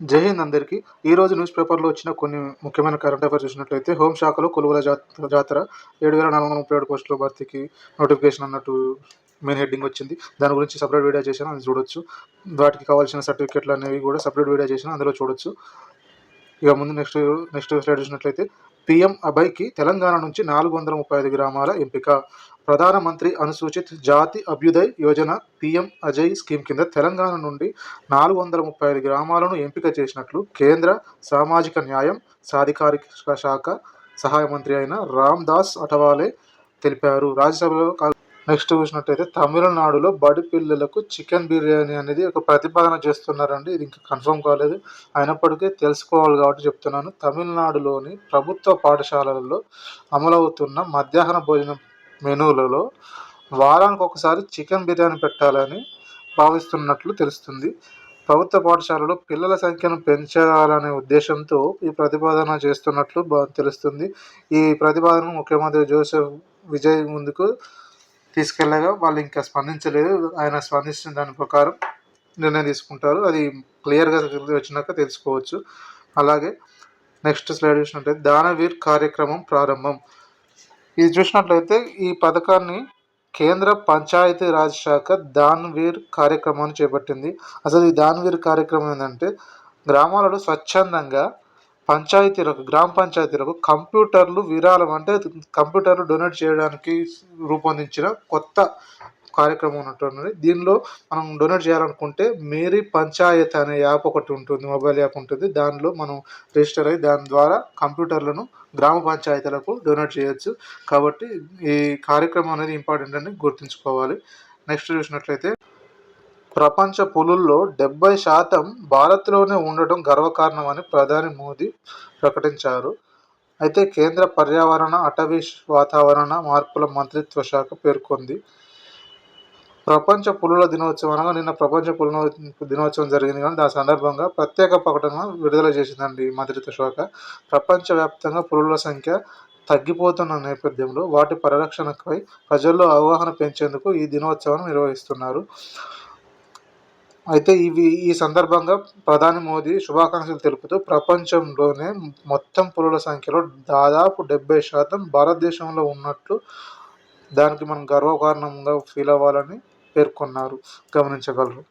జై హింద్ అందరికీ. ఈరోజు న్యూస్ పేపర్‌లో వచ్చిన కొన్ని ముఖ్యమైన కరెంట్ అఫైర్స్ చూసినట్లయితే, హోంశాఖలో కొలువుల జాతర 7,437 పోస్టుల భర్తీకి నోటిఫికేషన్ అన్నట్టు మెయిన్ హెడ్డింగ్ వచ్చింది. దాని గురించి సెపరేట్ వీడియో చేశాను, అది చూడొచ్చు. వాటికి కావాల్సిన సర్టిఫికేట్లు అనేవి కూడా సెపరేట్ వీడియో చేశాను, అందులో చూడొచ్చు. ఇక ముందు నెక్స్ట్ స్లైడ్ చూసినట్లయితే, పీఎం అభయ్‌కి తెలంగాణ నుంచి 435 గ్రామాల ఎంపిక. ప్రధానమంత్రి అనుసూచిత్ జాతి అభ్యుదయ్ యోజన పీఎం అజయ్ స్కీమ్ కింద తెలంగాణ నుండి 435 గ్రామాలను ఎంపిక చేసినట్లు కేంద్ర సామాజిక న్యాయం సాధికారిక శాఖ సహాయ మంత్రి అయిన రామ్ దాస్ అఠవాలే తెలిపారు. రాజ్యసభలో నెక్స్ట్ చూసినట్టయితే, తమిళనాడులో బడి పిల్లలకు చికెన్ బిర్యానీ అనేది ఒక ప్రతిపాదన చేస్తున్నారండి. ఇది ఇంకా కన్ఫర్మ్ కాలేదు, అయినప్పటికీ తెలుసుకోవాలి కాబట్టి చెప్తున్నాను. తమిళనాడులోని ప్రభుత్వ పాఠశాలలలో అమలవుతున్న మధ్యాహ్న భోజన మెనూలలో వారానికి ఒకసారి చికెన్ బిర్యానీ పెట్టాలని భావిస్తున్నట్లు తెలుస్తుంది. ప్రభుత్వ పాఠశాలలో పిల్లల సంఖ్యను పెంచాలనే ఉద్దేశంతో ఈ ప్రతిపాదన చేస్తున్నట్లు తెలుస్తుంది. ఈ ప్రతిపాదనను ముఖ్యమంత్రి జోసెఫ్ విజయ్ ముందుకు తీసుకెళ్ళగా వాళ్ళు ఇంకా స్పందించలేదు. ఆయన స్పందించిన దాని ప్రకారం నిర్ణయం తీసుకుంటారు. అది క్లియర్గా వచ్చినాక తెలుసుకోవచ్చు. అలాగే నెక్స్ట్ స్లైడ్ చూసినట్లయితే, దానవీర్ కార్యక్రమం ప్రారంభం. ఇది చూసినట్లయితే ఈ పథకాన్ని కేంద్ర పంచాయతీ రాజ్ శాఖ దాన్వీర్ కార్యక్రమాన్ని చేపట్టింది. అసలు ఈ దాన్వీర్ కార్యక్రమం ఏంటంటే, గ్రామాలలో స్వచ్ఛందంగా గ్రామ పంచాయతీలకు కంప్యూటర్లు విరాళం, అంటే కంప్యూటర్లు డొనేట్ చేయడానికి రూపొందించిన కొత్త కార్యక్రమం ఉన్నట్టున్నది. దీనిలో మనం డొనేట్ చేయాలనుకుంటే మేరీ పంచాయత్ అనే యాప్ ఒకటి ఉంటుంది, మొబైల్ యాప్ ఉంటుంది. దానిలో మనం రిజిస్టర్ అయ్యి దాని ద్వారా కంప్యూటర్లను గ్రామ పంచాయతీలకు డొనేట్ చేయొచ్చు. కాబట్టి ఈ కార్యక్రమం అనేది ఇంపార్టెంట్ అని గుర్తుంచుకోవాలి. నెక్స్ట్ చూసినట్లయితే, ప్రపంచ పులుల్లో 70% భారత్లోనే ఉండటం గర్వకారణమని ప్రధాని మోదీ ప్రకటించారు. అయితే కేంద్ర పర్యావరణ, అటవీ, వాతావరణ మార్పుల మంత్రిత్వ శాఖ పేర్కొంది. ప్రపంచ పులుల దినోత్సవం అనగా నిన్న ప్రపంచ పులుల దినోత్సవం జరిగింది, కానీ దాని సందర్భంగా ప్రత్యేక ప్రకటన విడుదల చేసిందండి ఈ మంత్రిత్వ శాఖ. ప్రపంచవ్యాప్తంగా పులుల సంఖ్య తగ్గిపోతున్న నేపథ్యంలో వాటి పరిరక్షణపై ప్రజల్లో అవగాహన పెంచేందుకు ఈ దినోత్సవం నిర్వహిస్తున్నారు. అయితే ఈ సందర్భంగా ప్రధాని మోదీ శుభాకాంక్షలు తెలుపుతూ, ప్రపంచంలోనే మొత్తం పులుల సంఖ్యలో దాదాపు 70% భారతదేశంలో ఉన్నట్లు, దానికి మనం గర్వకారణంగా ఫీల్ అవ్వాలని పేర్కొన్నారు. గమనించగలరు.